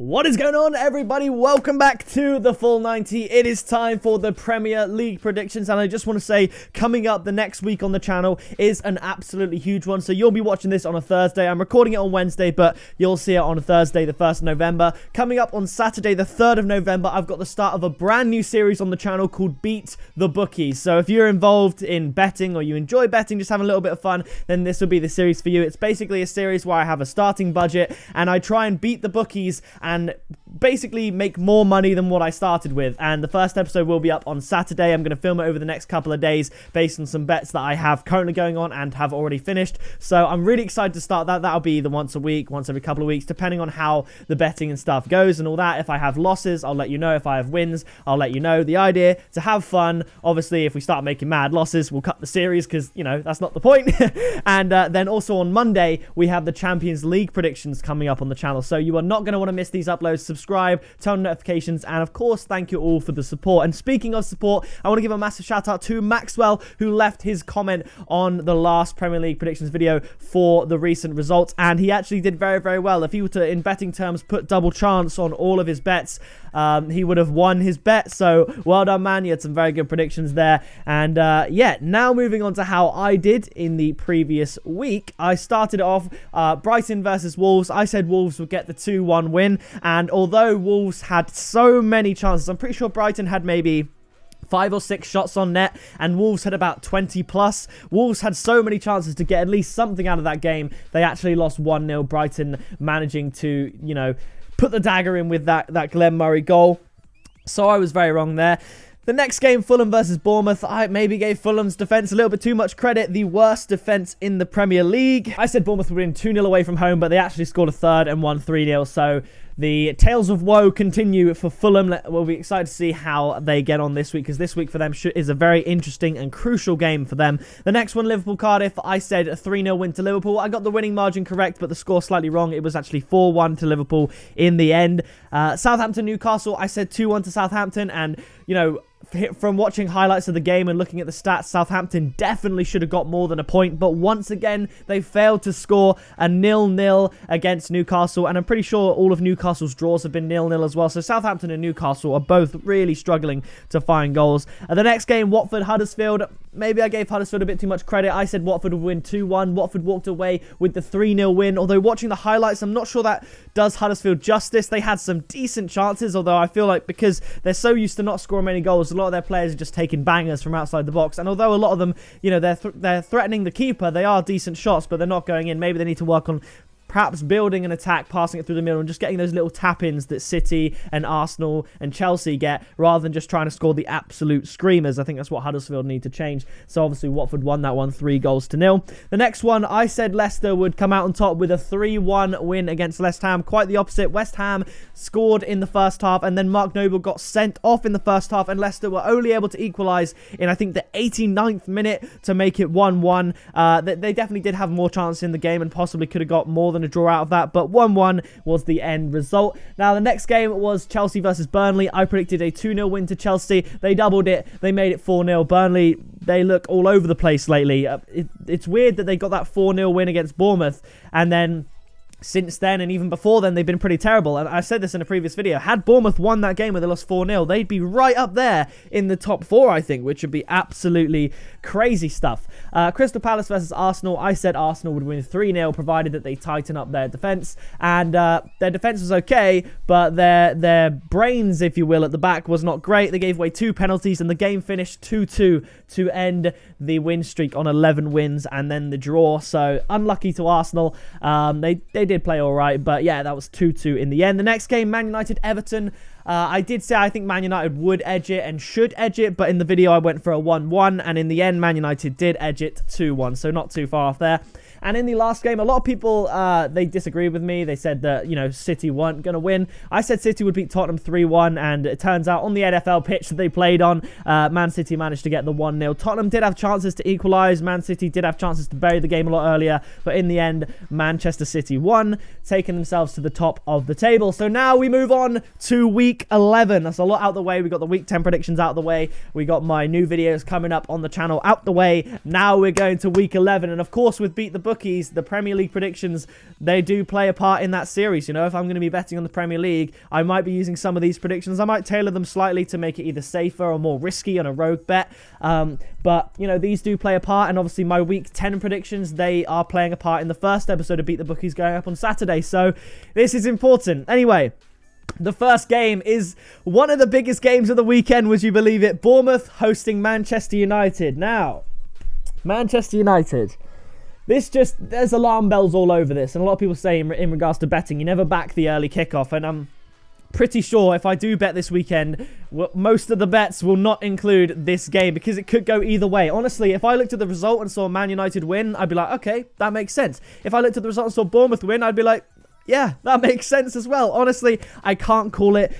What is going on, everybody? Welcome back to the Full 90. It is time for the Premier League predictions, and I just want to say, coming up the next week on the channel is an absolutely huge one. So you'll be watching this on a Thursday. I'm recording it on Wednesday, but you'll see it on a Thursday, the 1st of November. Coming up on Saturday, the 3rd of November, I've got the start of a brand new series on the channel called Beat the Bookies. So if you're involved in betting or you enjoy betting, just having a little bit of fun, then this will be the series for you. It's basically a series where I have a starting budget and I try and beat the bookies and basically make more money than what I started with. And the first episode will be up on Saturday. I'm going to film it over the next couple of days based on some bets that I have currently going on and have already finished. So I'm really excited to start that. That'll be either once a week, once every couple of weeks, depending on how the betting and stuff goes and all that. If I have losses, I'll let you know. If I have wins, I'll let you know. The idea to have fun. Obviously, if we start making mad losses, we'll cut the series because, you know, that's not the point. And then also on Monday, we have the Champions League predictions coming up on the channel. So you are not going to want to miss these uploads. Subscribe, turn on notifications, and of course, thank you all for the support. And speaking of support, I want to give a massive shout out to Maxwell, who left his comment on the last Premier League predictions video for the recent results, and he actually did very, very well. If he were to, in betting terms, put double chance on all of his bets, he would have won his bet. So well done, man. You had some very good predictions there. And yeah, now moving on to how I did in the previous week. I started off Brighton versus Wolves. I said Wolves would get the 2-1 win, and although Wolves had so many chances, I'm pretty sure Brighton had maybe 5 or 6 shots on net, and Wolves had about 20 plus. Wolves had so many chances to get at least something out of that game. They actually lost 1-0. Brighton managing to, you know, put the dagger in with that Glenn Murray goal. So I was very wrong there. The next game, Fulham versus Bournemouth, I maybe gave Fulham's defence a little bit too much credit. The worst defence in the Premier League. I said Bournemouth would win 2-0 away from home, but they actually scored a third and won 3-0. So the tales of woe continue for Fulham. We'll be excited to see how they get on this week, because this week for them is a very interesting and crucial game for them. The next one, Liverpool Cardiff, I said a 3-0 win to Liverpool. I got the winning margin correct, but the score slightly wrong. It was actually 4-1 to Liverpool in the end. Southampton Newcastle, I said 2-1 to Southampton, and you know, from watching highlights of the game and looking at the stats, Southampton definitely should have got more than a point, but once again, they failed to score. A 0-0 against Newcastle, and I'm pretty sure all of Newcastle's draws have been 0-0 as well, so Southampton and Newcastle are both really struggling to find goals. The next game, Watford Huddersfield, maybe I gave Huddersfield a bit too much credit. I said Watford would win 2-1. Watford walked away with the 3-0 win, although watching the highlights, I'm not sure that does Huddersfield justice. They had some decent chances, although I feel like because they're so used to not scoring many goals, a lot of their players are just taking bangers from outside the box. And although a lot of them, you know, they're threatening the keeper, they are decent shots, but they're not going in. Maybe they need to work on perhaps building an attack, passing it through the middle, and just getting those little tap-ins that City and Arsenal and Chelsea get, rather than just trying to score the absolute screamers. I think that's what Huddersfield need to change. So obviously Watford won that one 3-0. The next one, I said Leicester would come out on top with a 3-1 win against West Ham. Quite the opposite. West Ham scored in the first half, and then Mark Noble got sent off in the first half, and Leicester were only able to equalise in, I think, the 89th minute to make it 1-1. They definitely did have more chances in the game and possibly could have got more than a draw out of that, but 1-1 was the end result. Now the next game was Chelsea versus Burnley. I predicted a 2-0 win to Chelsea. They doubled it. They made it 4-0. Burnley, they look all over the place lately. It's weird that they got that 4-0 win against Bournemouth, and then since then, and even before then, they've been pretty terrible. And I said this in a previous video. Had Bournemouth won that game where they lost 4-0, they'd be right up there in the top 4, I think, which would be absolutely crazy stuff. Crystal Palace versus Arsenal. I said Arsenal would win 3-0, provided that they tighten up their defence. And their defence was okay, but their brains, if you will, at the back was not great. They gave away 2 penalties, and the game finished 2-2 to end the win streak on 11 wins and then the draw. So unlucky to Arsenal. They did play all right, but yeah, that was 2-2 in the end. The next game, Man United Everton. I did say I think Man United would edge it and should edge it, but in the video I went for a 1-1, and in the end Man United did edge it 2-1, so not too far off there. And in the last game, a lot of people, they disagreed with me. They said that, you know, City weren't going to win. I said City would beat Tottenham 3-1, and it turns out on the NFL pitch that they played on, Man City managed to get the 1-0. Tottenham did have chances to equalise. Man City did have chances to bury the game a lot earlier, but in the end, Manchester City won, taking themselves to the top of the table. So now we move on to week week 11. That's a lot out the way. We got the week 10 predictions out the way. We got my new videos coming up on the channel out the way. Now we're going to week 11. And of course, with Beat the Bookies, the Premier League predictions, they do play a part in that series. You know, if I'm going to be betting on the Premier League, I might be using some of these predictions. I might tailor them slightly to make it either safer or more risky on a rogue bet. But, you know, these do play a part. And obviously, my week 10 predictions, they are playing a part in the first episode of Beat the Bookies going up on Saturday. So this is important. Anyway, the first game is one of the biggest games of the weekend, would you believe it? Bournemouth hosting Manchester United. Now, Manchester United, there's alarm bells all over this. And a lot of people say in regards to betting, you never back the early kickoff. And I'm pretty sure if I do bet this weekend, most of the bets will not include this game because it could go either way. Honestly, if I looked at the result and saw Man United win, I'd be like, okay, that makes sense. If I looked at the result and saw Bournemouth win, I'd be like, yeah, that makes sense as well. Honestly, I can't call it.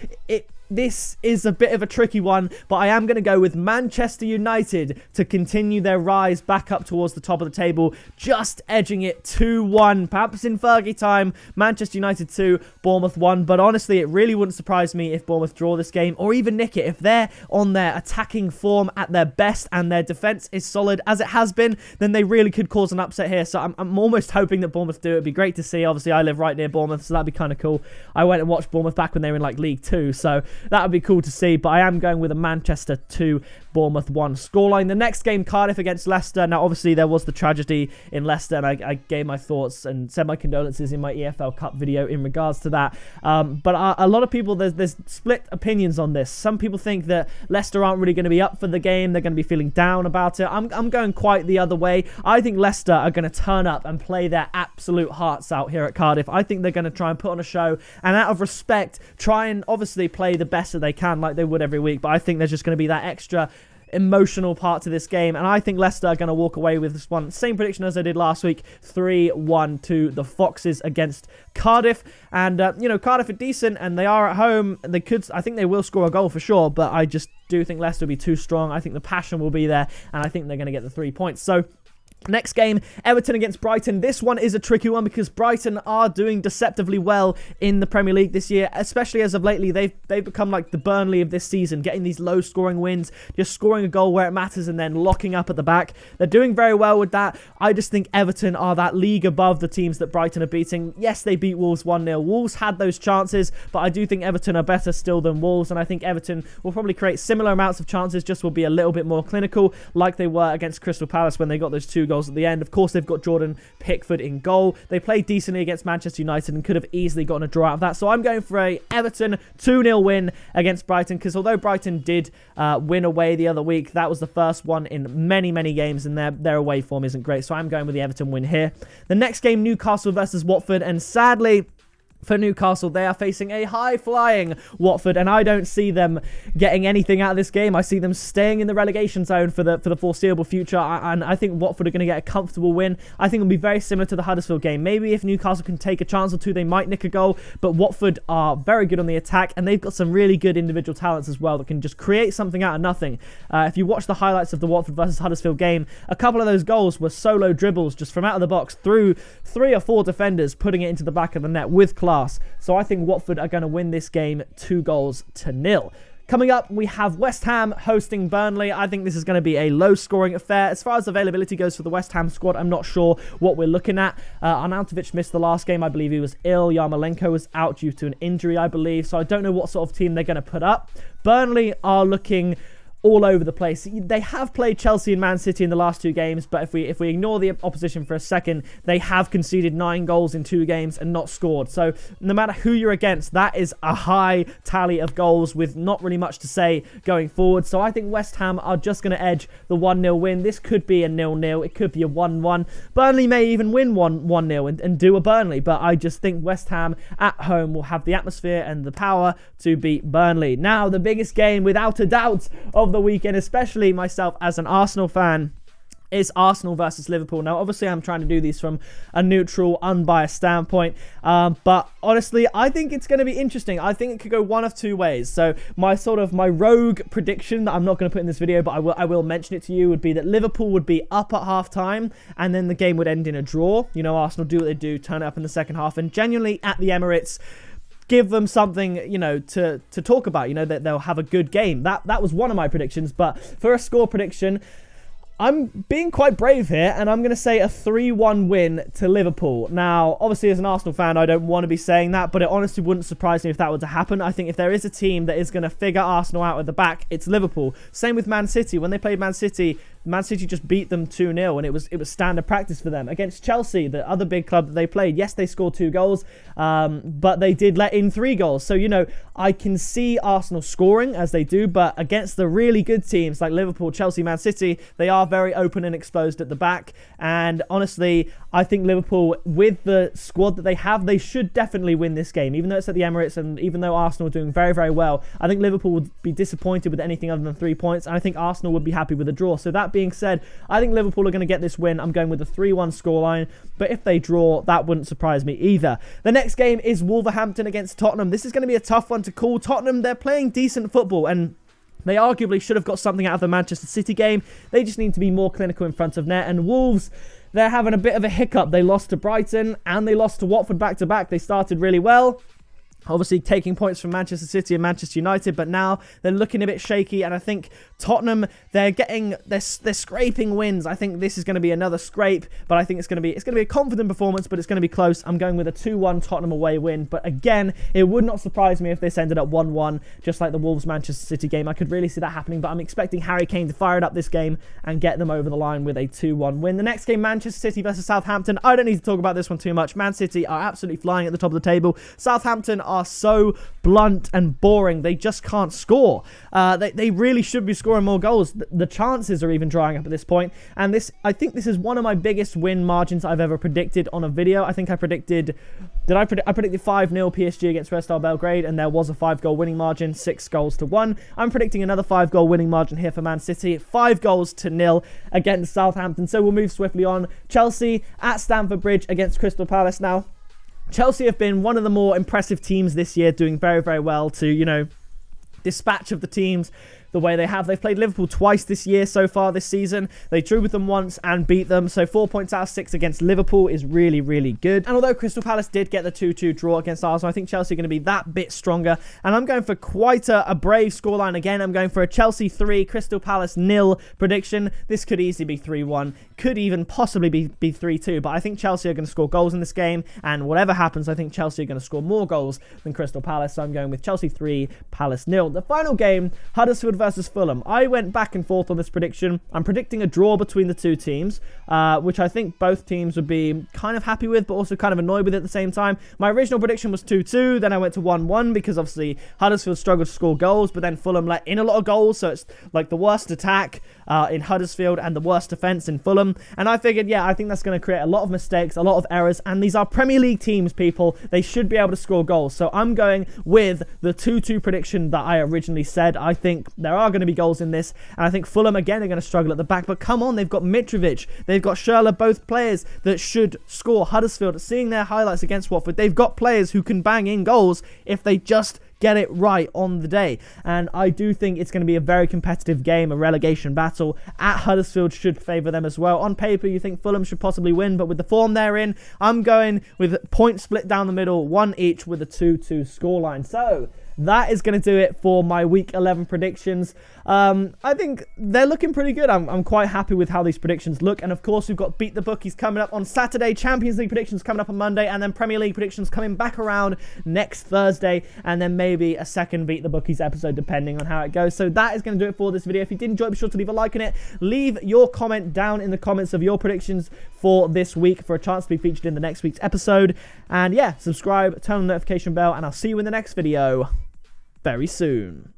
This is a bit of a tricky one, but I am going to go with Manchester United to continue their rise back up towards the top of the table, just edging it 2-1. Perhaps in Fergie time, Manchester United 2, Bournemouth 1. But honestly, it really wouldn't surprise me if Bournemouth draw this game or even nick it. If they're on their attacking form at their best and their defence is solid as it has been, then they really could cause an upset here. So I'm almost hoping that Bournemouth do it. It'd be great to see. Obviously, I live right near Bournemouth, so that'd be kind of cool. I went and watched Bournemouth back when they were in like League 2, so that would be cool to see, but I am going with a Manchester 2, Bournemouth 1 scoreline. The next game, Cardiff against Leicester. Now, obviously, there was the tragedy in Leicester, and I gave my thoughts and said my condolences in my EFL Cup video in regards to that. But a lot of people, there's split opinions on this. Some people think that Leicester aren't really going to be up for the game. They're going to be feeling down about it. I'm going quite the other way. I think Leicester are going to turn up and play their absolute hearts out here at Cardiff. I think they're going to try and put on a show, and out of respect, try and obviously play the best that they can like they would every week. But I think there's just going to be that extra emotional part to this game, and I think Leicester are going to walk away with this one. Same prediction as I did last week, 3-1 to the Foxes against Cardiff. And you know, Cardiff are decent and they are at home. I think they will score a goal for sure, but I just do think Leicester will be too strong. I think the passion will be there, and I think they're going to get the 3 points. So next game, Everton against Brighton. This one is a tricky one because Brighton are doing deceptively well in the Premier League this year, especially as of lately. They've become like the Burnley of this season, getting these low-scoring wins, just scoring a goal where it matters and then locking up at the back. They're doing very well with that. I just think Everton are that league above the teams that Brighton are beating. Yes, they beat Wolves 1-0. Wolves had those chances, but I do think Everton are better still than Wolves, and I think Everton will probably create similar amounts of chances, just will be a little bit more clinical, like they were against Crystal Palace when they got those 2 goals at the end. Of course, they've got Jordan Pickford in goal. They played decently against Manchester United and could have easily gotten a draw out of that. So I'm going for a Everton 2-0 win against Brighton, because although Brighton did win away the other week, that was the first one in many, many games, and their away form isn't great. So I'm going with the Everton win here. The next game, Newcastle versus Watford, and sadly for Newcastle, they are facing a high-flying Watford, and I don't see them getting anything out of this game. I see them staying in the relegation zone for the foreseeable future, and I think Watford are going to get a comfortable win. I think it'll be very similar to the Huddersfield game. Maybe if Newcastle can take a chance or two, they might nick a goal, but Watford are very good on the attack, and they've got some really good individual talents as well that can just create something out of nothing. If you watch the highlights of the Watford versus Huddersfield game, a couple of those goals were solo dribbles just from out of the box through 3 or 4 defenders, putting it into the back of the net with class. So I think Watford are going to win this game 2-0. Coming up, we have West Ham hosting Burnley. I think this is going to be a low-scoring affair. As far as availability goes for the West Ham squad, I'm not sure what we're looking at. Arnautovic missed the last game. I believe he was ill. Yarmolenko was out due to an injury, I believe. So I don't know what sort of team they're going to put up. Burnley are looking all over the place. They have played Chelsea and Man City in the last 2 games, but if we ignore the opposition for a second, they have conceded 9 goals in 2 games and not scored. So no matter who you're against, that is a high tally of goals with not really much to say going forward. So I think West Ham are just going to edge the 1-0 win. This could be a 0-0. It could be a 1-1. Burnley may even win 1-0 and do a Burnley, but I just think West Ham at home will have the atmosphere and the power to beat Burnley. Now, the biggest game, without a doubt, of the weekend, especially myself as an Arsenal fan, is Arsenal versus Liverpool. Now, obviously, I'm trying to do these from a neutral, unbiased standpoint, but honestly, I think it's going to be interesting. I think it could go one of 2 ways. So my rogue prediction that I'm not going to put in this video, but I will mention it to you, would be that Liverpool would be up at half-time, and then the game would end in a draw. You know, Arsenal do what they do, turn it up in the second half, and genuinely at the Emirates, give them something, you know, to talk about, you know, that they'll have a good game. That was one of my predictions. But for a score prediction, I'm being quite brave here, and I'm going to say a 3-1 win to Liverpool. Now, obviously, as an Arsenal fan, I don't want to be saying that, but it honestly wouldn't surprise me if that were to happen. I think if there is a team that is going to figure Arsenal out at the back, it's Liverpool. Same with Man City. When they played Man City just beat them 2-0, and it was standard practice for them. Against Chelsea, the other big club that they played, yes, they scored 2 goals, but they did let in 3 goals. So, you know, I can see Arsenal scoring as they do, but against the really good teams like Liverpool, Chelsea, Man City, they are very open and exposed at the back. And honestly, I think Liverpool, with the squad that they have, they should definitely win this game. Even though it's at the Emirates, and even though Arsenal are doing very, very well, I think Liverpool would be disappointed with anything other than 3 points, and I think Arsenal would be happy with a draw. So that being said, I think Liverpool are going to get this win. I'm going with a 3-1 scoreline, but if they draw, that wouldn't surprise me either. The next game is Wolverhampton against Tottenham. This is going to be a tough one to call. Tottenham, they're playing decent football, and they arguably should have got something out of the Manchester City game. They just need to be more clinical in front of net. And Wolves, they're having a bit of a hiccup. They lost to Brighton and they lost to Watford back-to-back. They started really well, obviously taking points from Manchester City and Manchester United, but now they're looking a bit shaky. And I think Tottenham, they're scraping wins. I think this is going to be another scrape, but I think it's going to be a confident performance, but it's going to be close. I'm going with a 2-1 Tottenham away win, but again, it would not surprise me if this ended up 1-1, just like the Wolves Manchester City game. I could really see that happening, but I'm expecting Harry Kane to fire it up this game and get them over the line with a 2-1 win. The next game, Manchester City versus Southampton. I don't need to talk about this one too much. Man City are absolutely flying at the top of the table. Southampton are so blunt and boring. They just can't score. They really should be scoring more goals. The chances are even drying up at this point. And I think this is one of my biggest win margins I've ever predicted on a video. I think I predicted... I predicted 5-0 PSG against Red Star Belgrade, and there was a 5-goal winning margin, 6-1. I'm predicting another 5-goal winning margin here for Man City, 5-0 against Southampton. So we'll move swiftly on. Chelsea at Stamford Bridge against Crystal Palace. Now, Chelsea have been one of the more impressive teams this year, doing very, very well to, you know, dispatch of the teams the way they have. They've played Liverpool twice this year so far this season. They drew with them once and beat them. So 4 points out of 6 against Liverpool is really, really good. And although Crystal Palace did get the 2-2 draw against Arsenal, I think Chelsea are going to be that bit stronger. And I'm going for quite a brave scoreline again. I'm going for a Chelsea 3, Crystal Palace 0 prediction. This could easily be 3-1. Could even possibly be 3-2. But I think Chelsea are going to score goals in this game. And whatever happens, I think Chelsea are going to score more goals than Crystal Palace. So I'm going with Chelsea 3, Palace 0. The final game, Huddersfield versus Fulham. I went back and forth on this prediction. I'm predicting a draw between the two teams, which I think both teams would be kind of happy with, but also kind of annoyed with at the same time. My original prediction was 2-2, then I went to 1-1 because obviously Huddersfield struggled to score goals, but then Fulham let in a lot of goals, so it's like the worst attack in Huddersfield and the worst defence in Fulham. And I figured, yeah, I think that's going to create a lot of mistakes, a lot of errors, and these are Premier League teams, people. They should be able to score goals. So I'm going with the 2-2 prediction that I originally said. I think there are going to be goals in this, and I think Fulham again are going to struggle at the back, but come on, they've got Mitrovic, they've got Schürrle, both players that should score. Huddersfield, seeing their highlights against Watford, they've got players who can bang in goals if they just get it right on the day. And I do think it's going to be a very competitive game, a relegation battle. At Huddersfield should favour them as well. On paper, you think Fulham should possibly win, but with the form they're in, I'm going with points split down the middle, 1 each with a 2-2 scoreline. So that is going to do it for my Week 11 predictions. I think they're looking pretty good. I'm quite happy with how these predictions look. And of course, we've got Beat the Bookies coming up on Saturday, Champions League predictions coming up on Monday, and then Premier League predictions coming back around next Thursday, and then maybe a second Beat the Bookies episode depending on how it goes. So that is going to do it for this video. If you did enjoy it, be sure to leave a like on it. Leave your comment down in the comments of your predictions for this week for a chance to be featured in the next week's episode. And yeah, subscribe, turn on the notification bell, and I'll see you in the next video very soon.